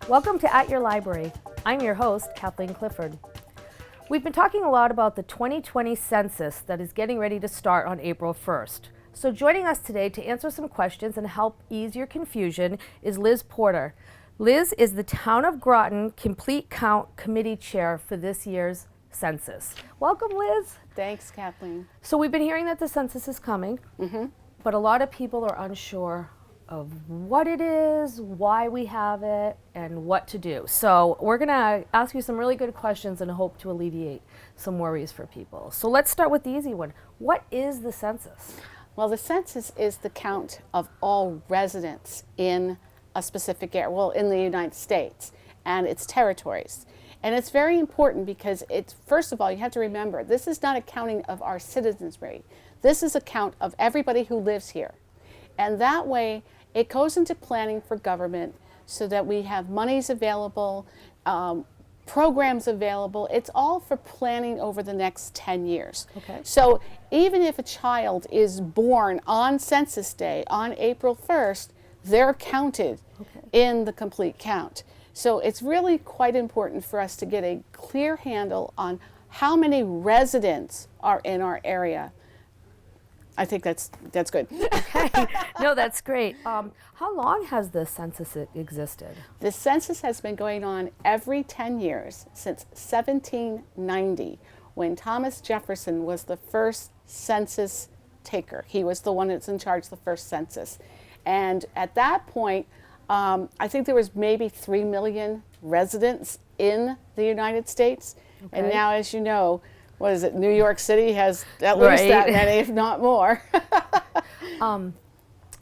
Welcome to At Your Library. I'm your host, Cathleen Clifford. We've been talking a lot about the 2020 census that is getting ready to start on April 1st. So joining us today to answer some questions and help ease your confusion is Liz Porter. Liz is the Town of Groton Complete Count Committee Chair for this year's census. Welcome, Liz. Thanks, Kathleen. So we've been hearing that the census is coming, but a lot of people are unsure of what it is, why we have it, and what to do. So we're gonna ask you some really good questions and hope to alleviate some worries for people. So let's start with the easy one. What is the census? Well, the census is the count of all residents in a specific area, well, in the United States and its territories. And it's very important because it's, first of all, you have to remember, this is not a counting of our citizenry. This is a count of everybody who lives here. And that way, it goes into planning for government so that we have monies available, programs available. It's all for planning over the next 10 years. Okay. So even if a child is born on Census Day, on April 1st, they're counted in the complete count. So it's really quite important for us to get a clear handle on how many residents are in our area. I think that's good. Okay. No, that's great. How long has the census existed? The census has been going on every 10 years since 1790, when Thomas Jefferson was the first census taker. He was the one that's in charge of the first census. And at that point, I think there was maybe 3 million residents in the United States. Okay. And now, as you know, what is it, New York City has at least that many, if not more.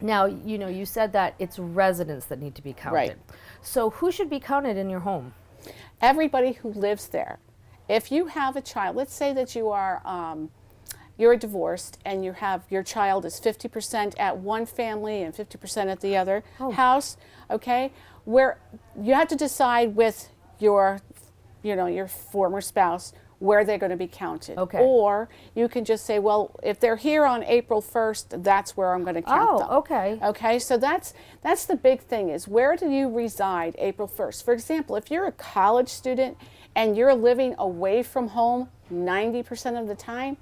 Now, you know, you said that it's residents that need to be counted. Right. So who should be counted in your home? Everybody who lives there. If you have a child, let's say that you are you're divorced and you have your child is 50% at one family and 50% at the other house, okay? Where you have to decide with your, your former spouse where they're going to be counted. Okay. Or you can just say, well, if they're here on April 1st, that's where I'm going to count them. Okay. Okay, so that's the big thing, is where do you reside April 1st? For example, if you're a college student and you're living away from home 90% of the time,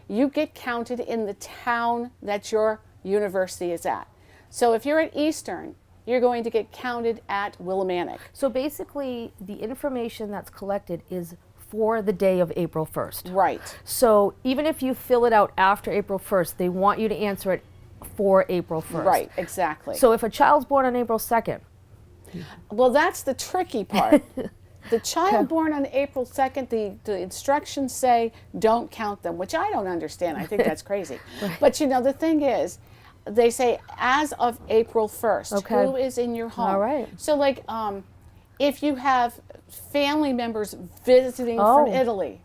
you get counted in the town that your university is at. So if you're at Eastern, you're going to get counted at Willimantic. So basically, the information that's collected is for the day of April 1st. Right. So even if you fill it out after April 1st, they want you to answer it for April 1st. Right, exactly. So if a child's born on April 2nd. Well, that's the tricky part. The child born on April 2nd, the instructions say don't count them, which I don't understand. I think that's crazy. Right. But the thing is, they say as of April 1st, who is in your home. All right. So like if you have family members visiting from Italy,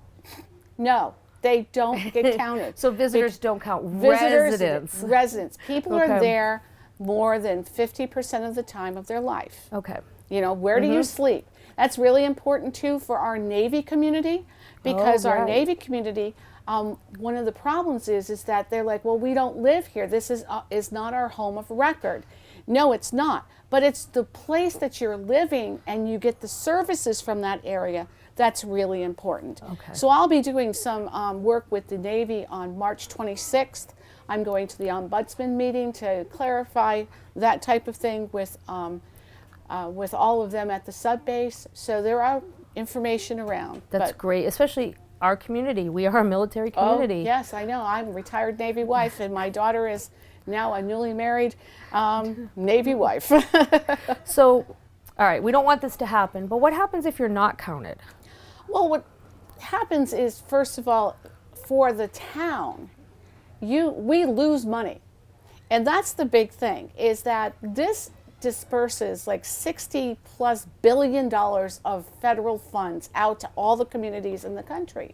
no, they don't get counted. So visitors don't count, residents. People Okay. are there more than 50% of the time of their life. Okay. Where do you sleep? That's really important too for our Navy community, because our Navy community, one of the problems is that they're like, well, we don't live here. This is not our home of record. No, it's not. But it's the place that you're living and you get the services from that area that's really important. Okay. So I'll be doing some work with the Navy on March 26th. I'm going to the Ombudsman meeting to clarify that type of thing with all of them at the sub-base. So there are information around. That's great, especially our community. We are a military community. Oh, yes, I know. I'm a retired Navy wife, and my daughter is now a newly married Navy wife. So, all right, we don't want this to happen, but what happens if you're not counted? Well, what happens is, first of all, for the town, we lose money. And that's the big thing, is that this disperses like $60+ billion of federal funds out to all the communities in the country.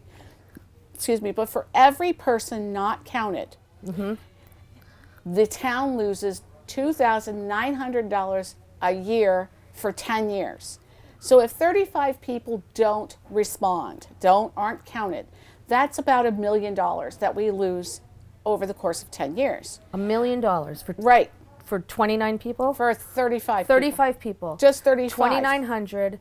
Excuse me, but for every person not counted, the town loses $2,900 a year for 10 years. So if 35 people don't respond, aren't counted, that's about $1 million that we lose over the course of 10 years. $1 million for Right. for 29 people? For 35 35 people. Just 35. 2,900.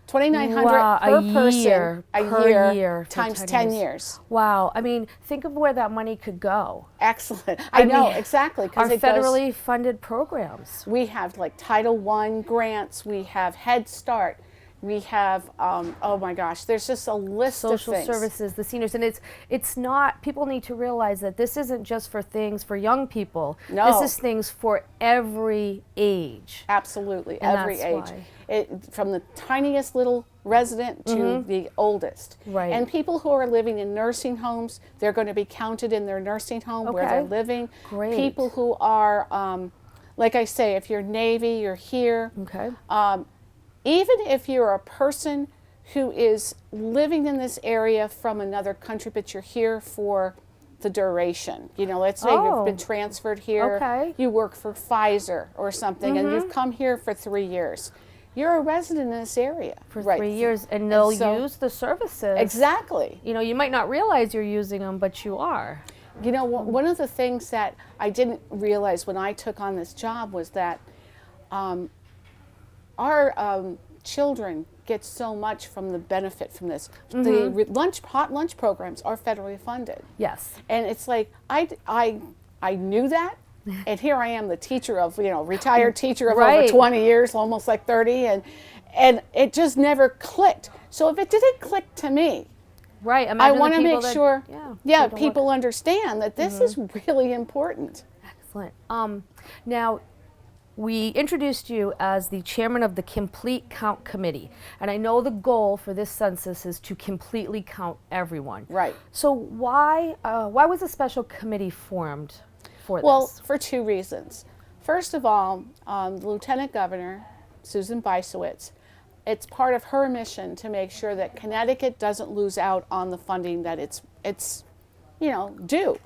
2,900 Wow, per a person year, a per year for times 10 years. Wow. I mean, think of where that money could go. Excellent. I know, mean, exactly. Our It federally funded programs. we have like Title I grants, we have Head Start, we have, oh my gosh, there's just a list of Social things. services, the seniors, and it's not, people need to realize that this isn't just for things for young people. No. This is things for every age. Absolutely, And every that's age. why. From the tiniest little resident to the oldest. Right. And people who are living in nursing homes, they're going to be counted in their nursing home where they're Okay. living. Great. People who are, like I say, if you're Navy, you're here. Okay. Even if you're a person who is living in this area from another country, but you're here for the duration. You know, let's say Oh. you've been transferred here, Okay. you work for Pfizer or something, and you've come here for 3 years. You're a resident in this area. For right. 3 years, and they'll so- use the services. Exactly. You know, you might not realize you're using them, but you are. You know, one of the things that I didn't realize when I took on this job was that our children get so much from the benefit from this. The hot lunch programs are federally funded. Yes. And it's like, I knew that. And here I am, the teacher of, retired teacher of Right. over 20 years, almost like 30. And it just never clicked. So if it didn't click to me, Right. I Imagine the want to people make that- sure, they don't people understand that this is really important. Excellent. Now, we introduced you as the chairman of the Complete Count Committee, and I know the goal for this census is to completely count everyone. Right. So why was a special committee formed for Well, this? for 2 reasons. First of all, the Lieutenant Governor, Susan Bisowitz, it's part of her mission to make sure that Connecticut doesn't lose out on the funding that it's due.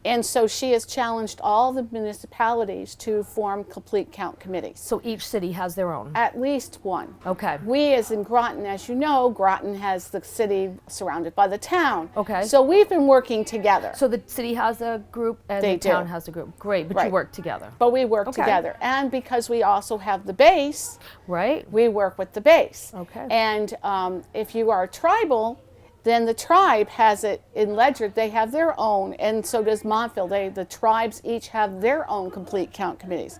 And so she has challenged all the municipalities to form complete count committees. So each city has their own. At least one. Okay. We, as in Groton, as you know, Groton has the city surrounded by the town. Okay. So we've been working together. So the city has a group and They the town do. has a group. Great, but you Right. work together. But we work Okay. together. And because we also have the base, Right? we work with the base. Okay. And if you are tribal, then the tribe has it in Ledger. They have their own, and so does Montville. The tribes each have their own complete count committees.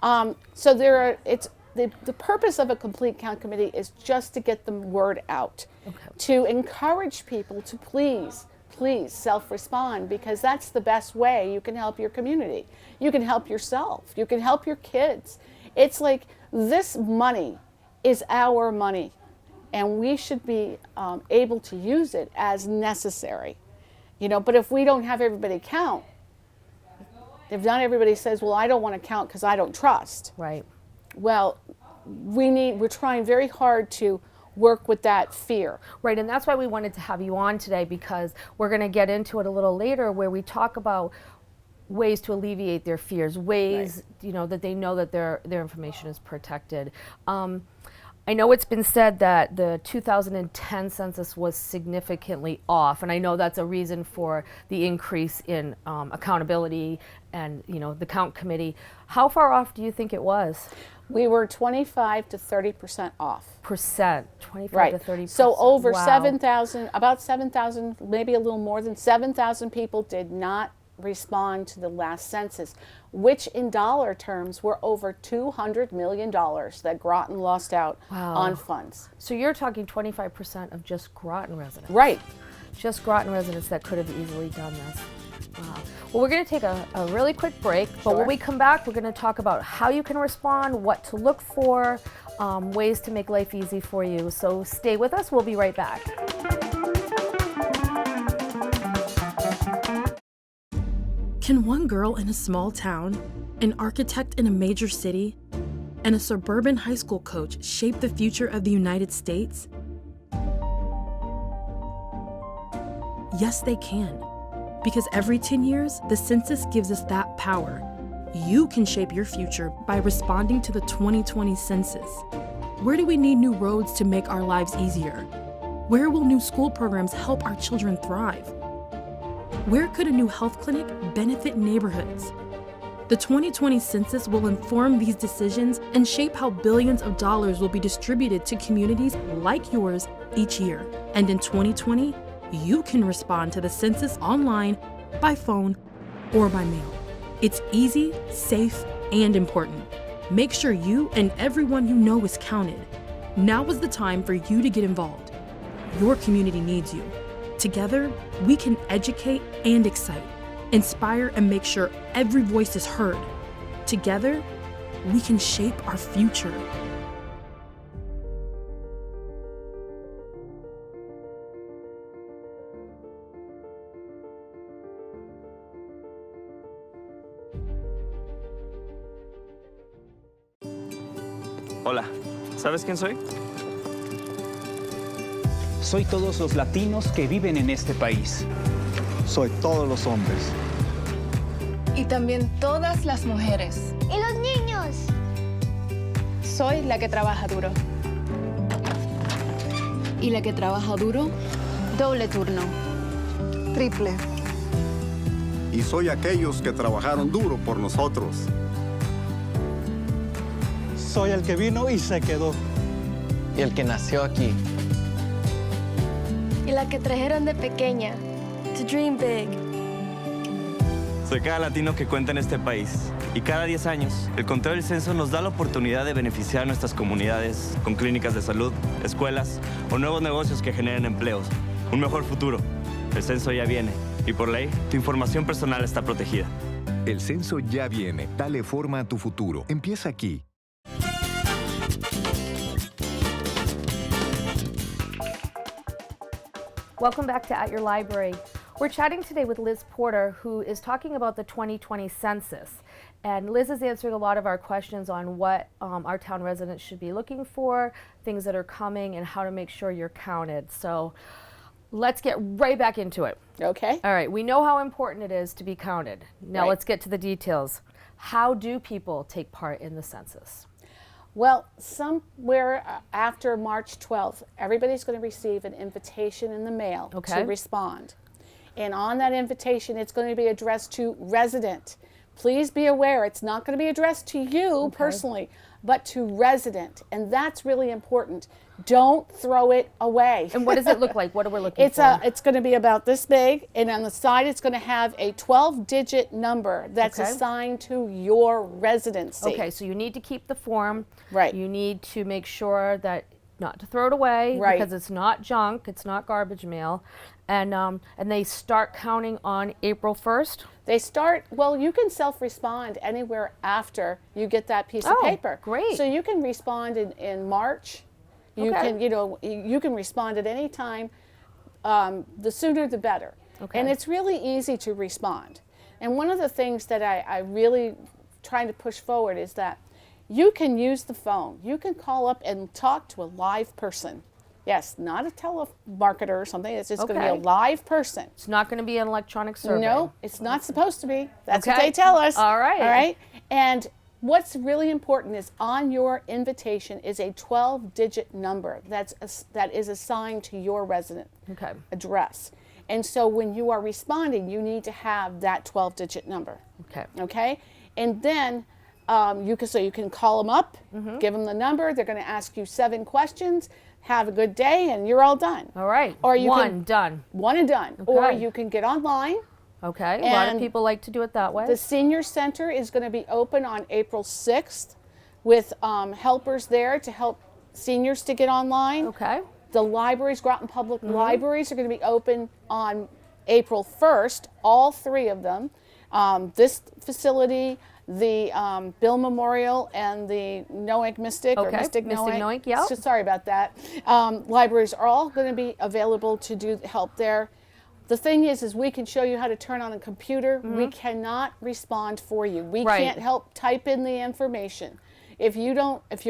So the purpose of a complete count committee is just to get the word out, to encourage people to please self-respond, because that's the best way you can help your community. You can help yourself. You can help your kids. It's like this money is our money, and we should be able to use it as necessary. But if we don't have everybody count, if not everybody says, well, I don't want to count because I don't trust. Right. Well, we're trying very hard to work with that fear. Right, and that's why we wanted to have you on today, because we're going to get into it a little later, where we talk about ways to alleviate their fears, ways that they know that their information is protected. I know it's been said that the 2010 census was significantly off, and I know that's a reason for the increase in accountability and the count committee. How far off do you think it was? We were 25 to 30% off. 25 to 30%. So over Wow. 7,000, about 7,000, maybe a little more than 7,000 people did not respond to the last census, which in dollar terms were over $200 million that Groton lost out on funds. So you're talking 25% of just Groton residents. Right. Just Groton residents that could have easily done this. Wow. Well, we're going to take a really quick break, but when we come back, we're going to talk about how you can respond, what to look for, ways to make life easy for you. So stay with us. We'll be right back. Can one girl in a small town, an architect in a major city, and a suburban high school coach shape the future of the United States? Yes, they can. Because every 10 years, the census gives us that power. You can shape your future by responding to the 2020 census. Where do we need new roads to make our lives easier? Where will new school programs help our children thrive? Where could a new health clinic benefit neighborhoods? The 2020 census will inform these decisions and shape how billions of dollars will be distributed to communities like yours each year. And in 2020, you can respond to the census online, by phone, or by mail. It's easy, safe, and important. Make sure you and everyone you know is counted. Now is the time for you to get involved. Your community needs you. Together, we can educate and excite, inspire, and make sure every voice is heard. Together, we can shape our future. Hola, ¿sabes quién soy? Soy todos los latinos que viven en este país. Soy todos los hombres. Y también todas las mujeres. ¿Y los niños? Soy la que trabaja duro. Y la que trabaja duro, doble turno. Triple. Y soy aquellos que trabajaron duro por nosotros. Soy el que vino y se quedó. Y el que nació aquí. Y la que trajeron de pequeña. To dream big. Soy cada latino que cuenta en este país. Y cada 10 años, el conteo del censo nos da la oportunidad de beneficiar a nuestras comunidades con clínicas de salud, escuelas o nuevos negocios que generen empleos. Un mejor futuro. El censo ya viene. Y por ley, tu información personal está protegida. El censo ya viene. Dale forma a tu futuro. Empieza aquí. Welcome back to At Your Library. We're chatting today with Liz Porter, who is talking about the 2020 census. And Liz is answering a lot of our questions on what our town residents should be looking for, things that are coming, and how to make sure you're counted. So let's get right back into it. Okay. All right, we know how important it is to be counted. Now let's get to the details. How do people take part in the census? Well, somewhere after March 12th, everybody's going to receive an invitation in the mail to respond. And on that invitation, it's going to be addressed to resident. Please be aware, it's not going to be addressed to you personally, but to resident. And that's really important. Don't throw it away. And what does it look like? What are we looking for? It's going to be about this big, and on the side it's going to have a 12-digit number that's assigned to your residency. Okay, so you need to keep the form. Right. You need to make sure that not to throw it away because it's not junk, it's not garbage mail. And they start counting on April 1st? They start, well, you can self-respond anywhere after you get that piece of paper. Great. So you can respond in March. You can, you can respond at any time. The sooner the better. Okay. And it's really easy to respond. And one of the things that I really trying to push forward is that you can use the phone. You can call up and talk to a live person. Yes, not a telemarketer or something. It's just going to be a live person. It's not going to be an electronic survey. No, it's not supposed to be. That's what they tell us. All right. All right. And what's really important is on your invitation is a 12-digit number that is assigned to your resident address. And so when you are responding, you need to have that 12-digit number. Okay. Okay. And then you can call them up, give them the number. They're going to ask you 7 questions. Have a good day, and you're all done. All right. Or you done. One and done. Okay. Or you can get online. Okay. A lot of people like to do it that way. The Senior Center is going to be open on April 6th with helpers there to help seniors to get online. Okay. The libraries, Groton Public Libraries, are going to be open on April 1st, all 3 of them. This facility, the Bill Memorial, and the Noank Mystic, or Mystic Noank. Yeah. Sorry about that. Libraries are all going to be available to do help there. The thing is we can show you how to turn on a computer. We cannot respond for you. We can't help type in the information. If you're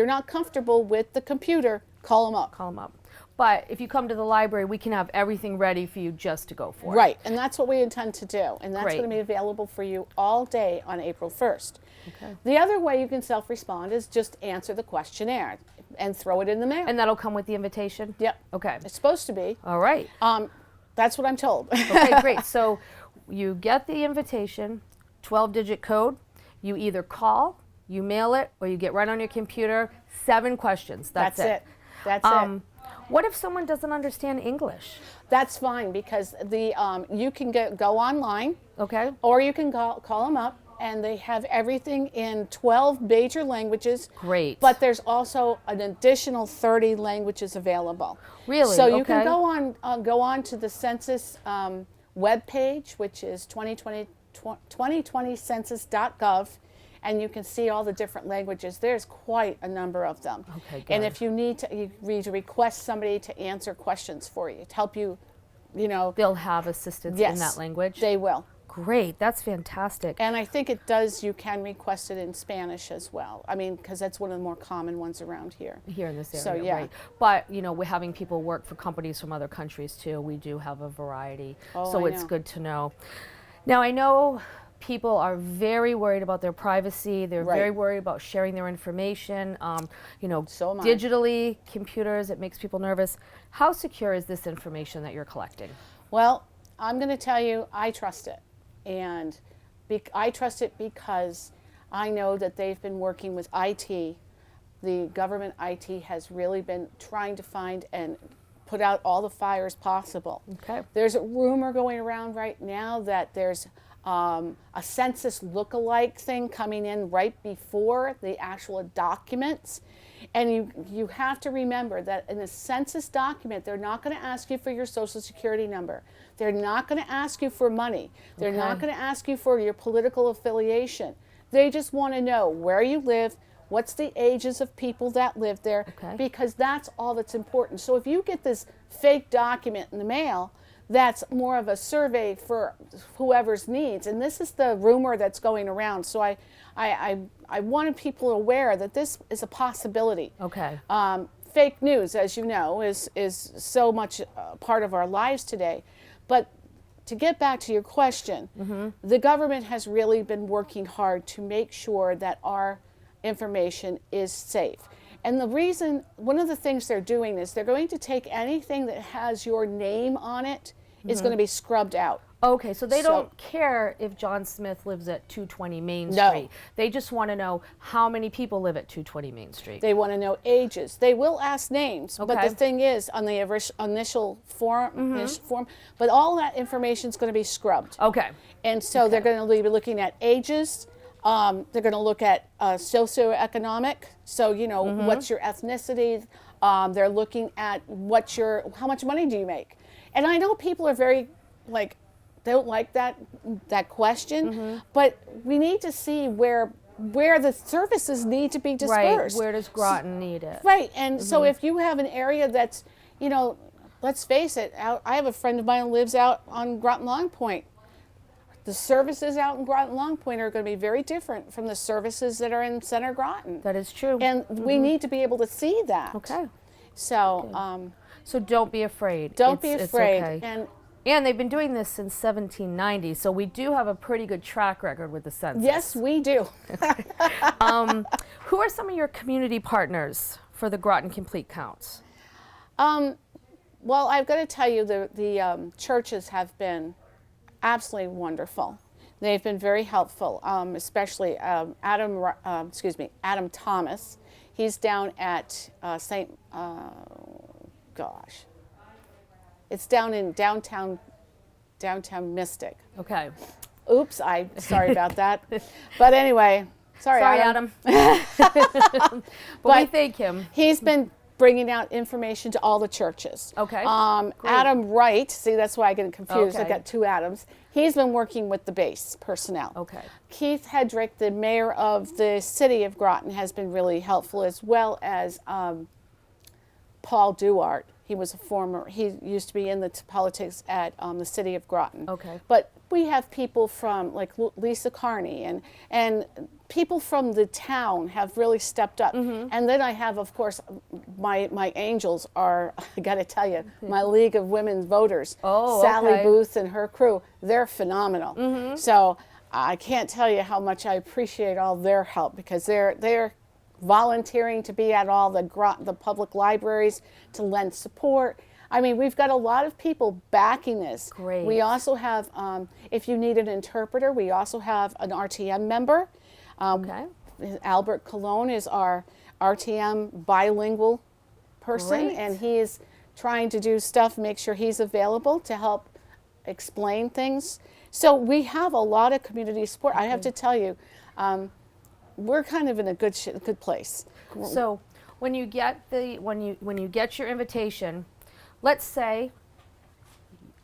not comfortable with the computer, call them up. Call them up. But if you come to the library, we can have everything ready for you just to go for. Right, and that's what we intend to do. And that's going to be available for you all day on April 1st. Okay. The other way you can self-respond is just answer the questionnaire and throw it in the mail. And that'll come with the invitation? Yep. Okay. It's supposed to be. All right. That's what I'm told. Okay, great. So you get the invitation, 12-digit code. You either call, you mail it, or you get right on your computer. 7 questions. That's it. That's it. What if someone doesn't understand English? That's fine, because you can go online. Okay. Or you can call them up, and they have everything in 12 major languages. Great. But there's also an additional 30 languages available. Really? So you can go on to the census webpage, which is 2020census.gov, and you can see all the different languages. There's quite a number of them. Okay, good. And if you need to request somebody to answer questions for you, to help you, they'll have assistance in that language? They will. Great, that's fantastic. And I think you can request it in Spanish as well. I mean, because that's one of the more common ones around here. Here in this area, so, yeah. right. But, we're having people work for companies from other countries too. We do have a variety, so it's good to know. Now, I know people are very worried about their privacy. They're very worried about sharing their information. So am I. Digitally, computers, it makes people nervous. How secure is this information that you're collecting? Well, I'm going to tell you, I trust it. And I trust it because I know that they've been working with IT. The government IT has really been trying to find and put out all the fires possible. Okay. There's a rumor going around right now that there's a census look-alike thing coming in right before the actual documents. And you have to remember that in a census document, they're not going to ask you for your social security number. They're not going to ask you for money. They're not going to ask you for your political affiliation. They just want to know where you live, what's the ages of people that live there, because that's all that's important. So if you get this fake document in the mail, that's more of a survey for whoever's needs. And this is the rumor that's going around. So I wanted people aware that this is a possibility. Okay. Fake news, as you know, is so much part of our lives today. But to get back to your question, the government has really been working hard to make sure that our information is safe. And one of the things they're doing is they're going to take anything that has your name on it is going to be scrubbed out. Okay, so they don't care if John Smith lives at 220 Main Street. They just want to know how many people live at 220 Main Street. They want to know ages. They will ask names, but the thing is, on the initial form, but all that information is going to be scrubbed. Okay. And so they're going to be looking at ages. They're going to look at socioeconomic. So, what's your ethnicity? They're looking at how much money do you make? And I know people are very, they don't like that question, but we need to see where the services need to be dispersed. Right, where does Groton need it? Right, and so if you have an area that's, let's face it, I have a friend of mine who lives out on Groton Long Point. The services out in Groton Long Point are going to be very different from the services that are in Center Groton. That is true. And we need to be able to see that. Okay. So, so don't be afraid. Don't be afraid. It's okay. And they've been doing this since 1790, so we do have a pretty good track record with the census. Yes, we do. Who are some of your community partners for the Groton Complete Counts? Well, I've got to tell you, the churches have been absolutely wonderful. They've been very helpful, especially Adam Thomas. He's down at it's down in downtown Mystic. Okay. Oops, I'm sorry about that. But anyway, sorry Adam. But we thank him. He's been bringing out information to all the churches. Okay. Adam Wright, see, that's why I get confused. Okay. I've got two Adams. He's been working with the base personnel. Okay. Keith Hedrick, the mayor of the city of Groton, has been really helpful, as well as Paul Duart. He used to be in the politics at the city of Groton. Okay. But we have people from, like Lisa Carney, and people from the town have really stepped up. And then I have, of course, my angels are, I got to tell you, my League of Women Voters. Oh, Sally Booth and her crew, they're phenomenal. So I can't tell you how much I appreciate all their help, because they're volunteering to be at all the public libraries to lend support. I mean, we've got a lot of people backing this. Great. We also have, if you need an interpreter, we also have an RTM member. Okay. Albert Colon is our RTM bilingual person, Great. and he is trying to do stuff, make sure he's available to help explain things. So we have a lot of community support. I have to tell you, we're kind of in a good place. So when you get when you get your invitation, let's say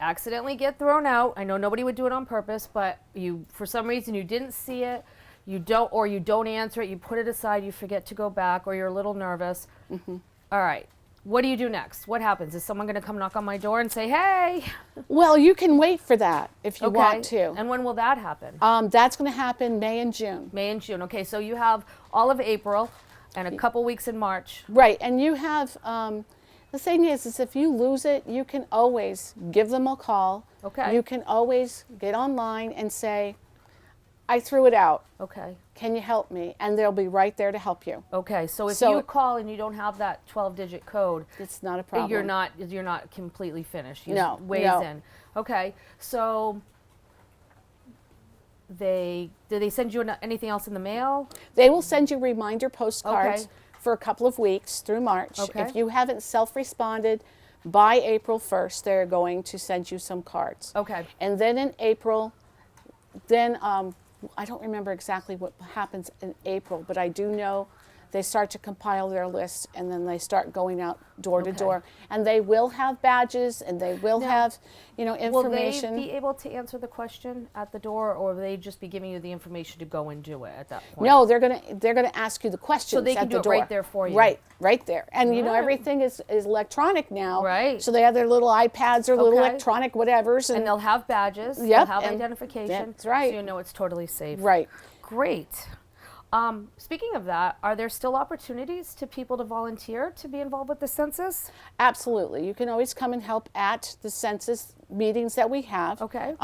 accidentally get thrown out. I know nobody would do it on purpose, but you, for some reason, you didn't see it, you don't answer it, you put it aside, you forget to go back, or you're a little nervous. All right, what do you do next? What happens? Is someone going to come knock on my door and say, hey? Well, you can wait for that if you want to. And when will that happen? That's going to happen May and June. May and June. Okay, so you have all of April and a couple weeks in March. Right, and you have, the thing is if you lose it, you can always give them a call. Okay. You can always get online and say, I threw it out. Okay. Can you help me? And they'll be right there to help you. Okay, so if you call and you don't have that 12-digit code, it's not a problem. You're not completely finished. No. Ways in. Okay, so do they send you anything else in the mail? They will send you reminder postcards. Okay. For a couple of weeks through March. Okay. If you haven't self-responded by April 1st, they're going to send you some cards. Okay. And then in April, I don't remember exactly what happens in April, but I do know they start to compile their list, and then they start going out door to door. And they will have badges, and they will have, information. Will they be able to answer the question at the door, or will they just be giving you the information to go and do it at that point? No, they're gonna ask you the questions so they can at the do door. it right there for you. Right there. And everything is electronic now. Right. So they have their little iPads or little electronic whatevers, and they'll have badges. Yep, they'll have identification. That's right. So you know it's totally safe. Right. Great. Speaking of that, are there still opportunities to people to volunteer to be involved with the census? Absolutely. You can always come and help at the census meetings that we have. Okay.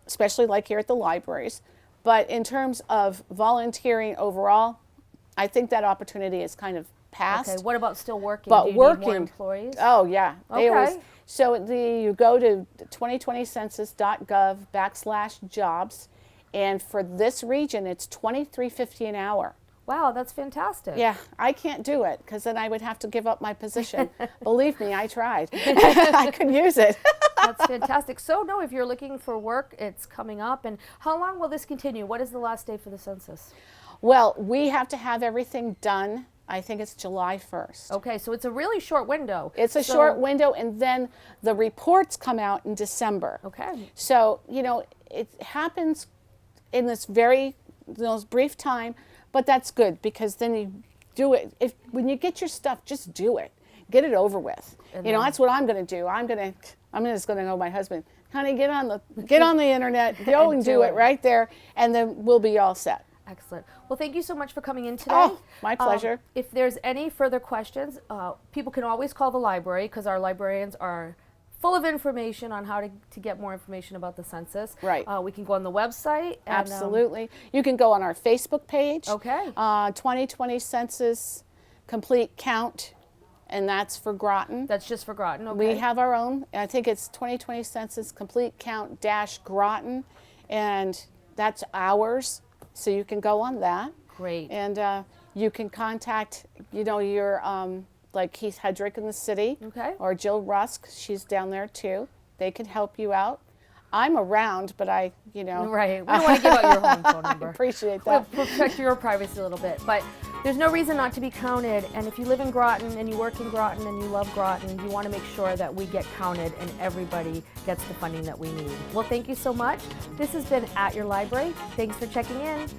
Especially like here at the libraries. But in terms of volunteering overall, I think that opportunity is kind of past. Okay. What about still working? But Do you working, need more employees? Oh yeah. They Okay. always, so you go to 2020census.gov/jobs. And for this region, it's $23.50 an hour. Wow, that's fantastic. Yeah, I can't do it because then I would have to give up my position. Believe me, I tried. I could use it. That's fantastic. So, no, if you're looking for work, it's coming up. And how long will this continue? What is the last day for the census? Well, we have to have everything done. I think it's July 1st. Okay, so it's a really short window. It's a short window, and then the reports come out in December. Okay. So, it happens in this brief time, but that's good because then you do it. When you get your stuff, just do it. Get it over with. That's what I'm going to do. I'm just going to go to my husband, honey, get on the internet, go and do it right there, and then we'll be all set. Excellent. Well, thank you so much for coming in today. Oh, my pleasure. If there's any further questions, people can always call the library because our librarians are full of information on how to get more information about the census. Right. We can go on the website. And, absolutely. You can go on our Facebook page. Okay. 2020 Census Complete Count, and that's for Groton. That's just for Groton, okay. We have our own. I think it's 2020 Census Complete Count -Groton, and that's ours. So you can go on that. Great. And you can contact, your like Keith Hedrick in the city, okay, or Jill Rusk. She's down there too. They can help you out. I'm around, but Right. We don't want to give out your home phone number. I appreciate that. We'll protect your privacy a little bit. But there's no reason not to be counted. And if you live in Groton and you work in Groton and you love Groton, you want to make sure that we get counted and everybody gets the funding that we need. Well, thank you so much. This has been At Your Library. Thanks for checking in.